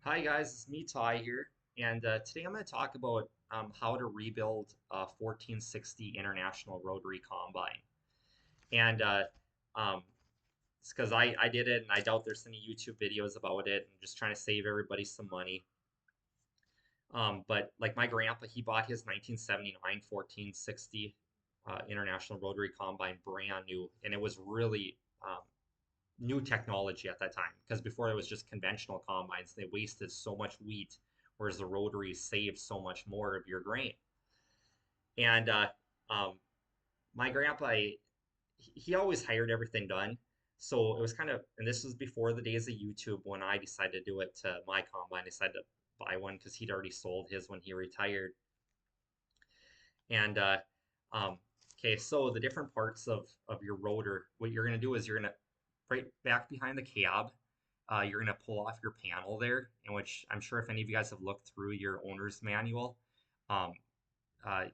Hi guys, it's me Ty here, and today I'm going to talk about how to rebuild a 1460 International Rotary Combine. And it's because I did it, and I doubt there's any YouTube videos about it. I'm just trying to save everybody some money. But like my grandpa, he bought his 1979 1460 International Rotary Combine brand new, and it was really new technology at that time because before it was just conventional combines. They wasted so much wheat, whereas the rotary saved so much more of your grain. And um, my grandpa, he always hired everything done. So it was kind of, and this was before the days of YouTube when I decided to do it to my combine. I decided to buy one because he'd already sold his when he retired. And um, okay, so the different parts of your rotor, what you're going to do is you're going to right back behind the cab. You're going to pull off your panel there, in which I'm sure if any of you guys have looked through your owner's manual, um, uh,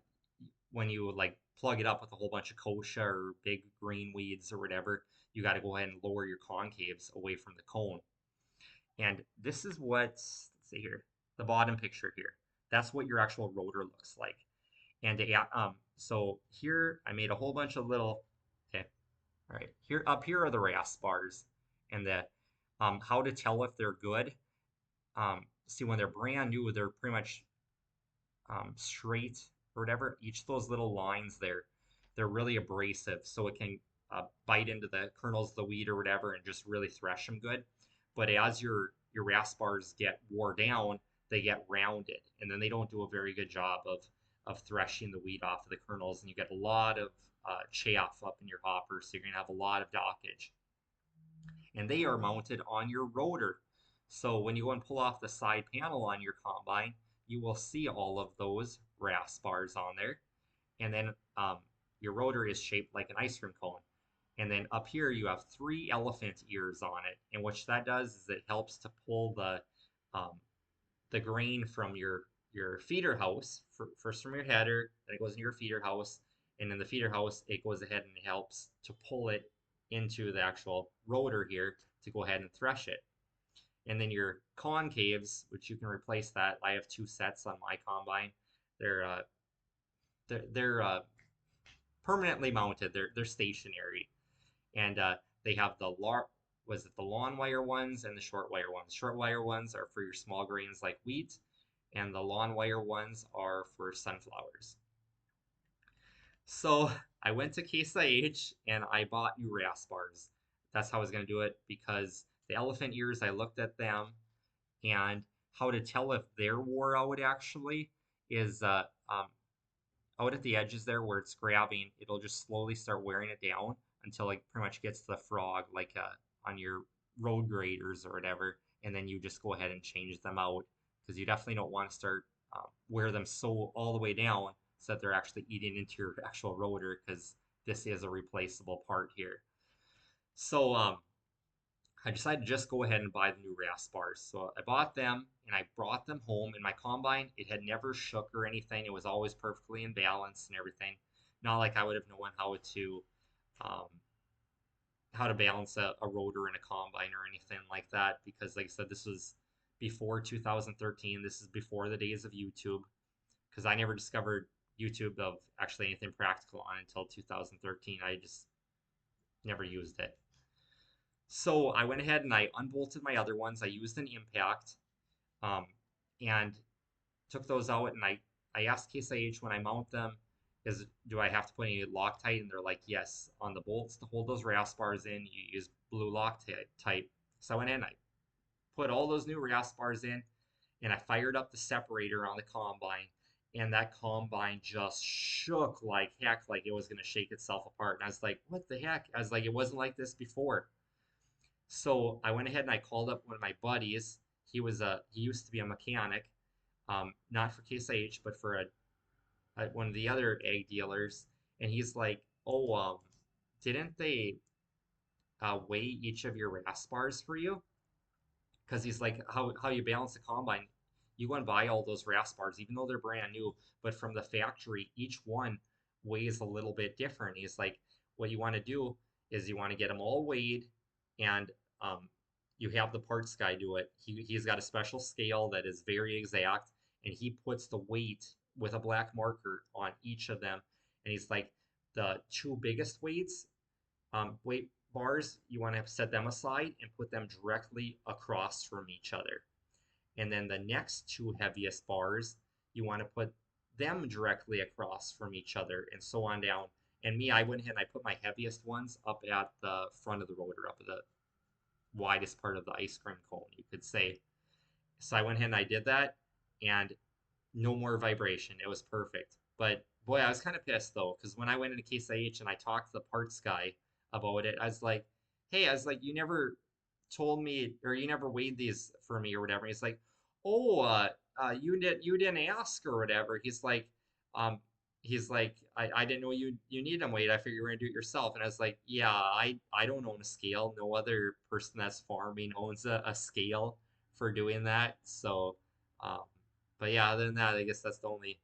when you like plug it up with a whole bunch of kochia or big green weeds or whatever, you got to go ahead and lower your concaves away from the cone. And this is what, let's see here, the bottom picture here. That's what your actual rotor looks like. And so here I made a whole bunch of little, okay, all right, here up here are the rasp bars and the how to tell if they're good. See, when they're brand new, they're pretty much straight or whatever. Each of those little lines there, they're really abrasive, so it can bite into the kernels of the wheat or whatever and just really thresh them good. But as your rasp bars get wore down, they get rounded, and then they don't do a very good job of threshing the wheat off of the kernels, and you get a lot of chaff up in your hopper, so you're gonna have a lot of dockage. And they are mounted on your rotor. So when you go and pull off the side panel on your combine, you will see all of those rasp bars on there. And then your rotor is shaped like an ice cream cone. And then up here you have three elephant ears on it. And what that does is it helps to pull um, the grain from your feeder house, first from your header, then it goes into your feeder house, and in the feeder house it goes ahead and helps to pull it into the actual rotor here to go ahead and thresh it. And then your concaves, which you can replace that. I have two sets on my combine. They're uh, they're permanently mounted. They're stationary, and they have the lawn wire ones and the short wire ones. Short wire ones are for your small grains like wheat, and the lawn wire ones are for sunflowers. So I went to Case IH and I bought new rasp bars. That's how I was going to do it because the elephant ears, I looked at them, and how to tell if they're wore out actually is out at the edges there where it's grabbing, it'll just slowly start wearing it down until it pretty much gets to the frog, like on your road graders or whatever, and then you just go ahead and change them out because you definitely don't want to start wear them so all the way down so that they're actually eating into your actual rotor because this is a replaceable part here. So I decided to just go ahead and buy the new rasp bars. So I bought them and I brought them home in my combine. It had never shook or anything. It was always perfectly in balance and everything. Not like I would have known um, how to balance a rotor in a combine or anything like that. Because like I said, this was before 2013. This is before the days of YouTube. Because I never discovered YouTube of actually anything practical on until 2013. I just never used it. So I went ahead and I unbolted my other ones. I used an impact um, and took those out. And I asked Case IH when I mount them, do I have to put any Loctite? And they're like, yes. On the bolts to hold those rasp bars in, you use blue Loctite. So I went in, I put all those new rasp bars in, and I fired up the separator on the combine. And that combine just shook like heck, like it was going to shake itself apart. And I was like, what the heck? I was like, it wasn't like this before. So I went ahead and I called up one of my buddies. He used to be a mechanic, not for Case IH, but for one of the other egg dealers. And he's like, "Oh, didn't they weigh each of your rasp bars for you?" Because he's like, "How you balance the combine? You go and buy all those rasp bars, even though they're brand new, but from the factory, each one weighs a little bit different." He's like, "What you want to do is you want to get them all weighed and um, you have the parts guy do it. He's got a special scale that is very exact, and he puts the weight with a black marker on each of them. And he's like, the two biggest weight bars, you want to set them aside and put them directly across from each other. And then the next two heaviest bars, you want to put them directly across from each other, and so on down. And me, I went ahead and I put my heaviest ones up at the front of the rotor, up at the widest part of the ice cream cone, you could say. So I went ahead and I did that, and no more vibration. It was perfect. But boy, I was kind of pissed though, because when I went into Case IH and I talked to the parts guy about it, I was like, hey, I was like, you never told me, or you never weighed these for me or whatever. He's like, oh, you didn't ask or whatever. Um, he's like, I didn't know you need them weighed. I figured you were gonna do it yourself. And I was like, yeah, I don't own a scale. No other person that's farming owns a scale for doing that. So, um, but yeah, other than that, I guess that's the only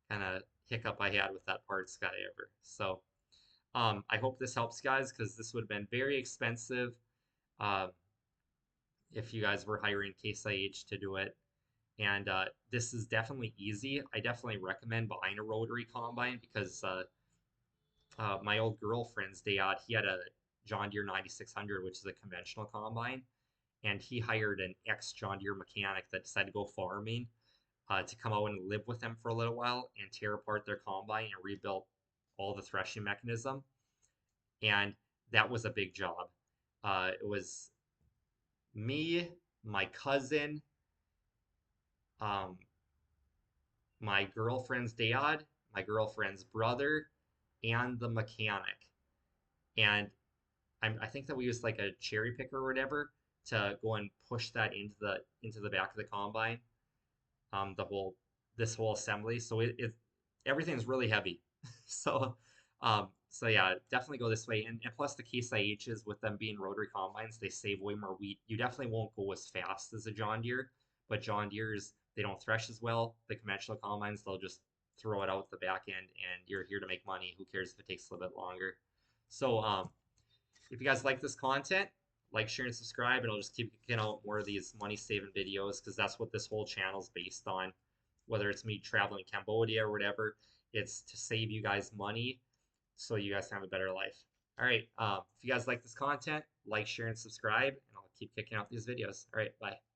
kind of hiccup I had with that parts guy ever. So, I hope this helps, guys, because this would have been very expensive. Um, if you guys were hiring Case IH to do it. And this is definitely easy. I definitely recommend buying a rotary combine because my old girlfriend's dad, he had a John Deere 9600, which is a conventional combine, and he hired an ex John Deere mechanic that decided to go farming to come out and live with them for a little while and tear apart their combine and rebuild all the threshing mechanism. And that was a big job. It was me, my cousin, um, my girlfriend's dad, my girlfriend's brother, and the mechanic. And I think that we used like a cherry picker or whatever to go and push that into the back of the combine. The whole this whole assembly. So it everything's really heavy. So so yeah, definitely go this way. And plus the Case IHs with them being rotary combines, they save way more wheat. You definitely won't go as fast as a John Deere, but John Deere's they don't thresh as well. The conventional combines, they'll just throw it out the back end and you're here to make money. Who cares if it takes a little bit longer? So if you guys like this content, like, share, and subscribe, and I'll just keep getting out more of these money saving videos because that's what this whole channel is based on. Whether it's me traveling Cambodia or whatever, it's to save you guys money so you guys can have a better life. All right. If you guys like this content, like, share, and subscribe, and I'll keep kicking out these videos. All right. Bye.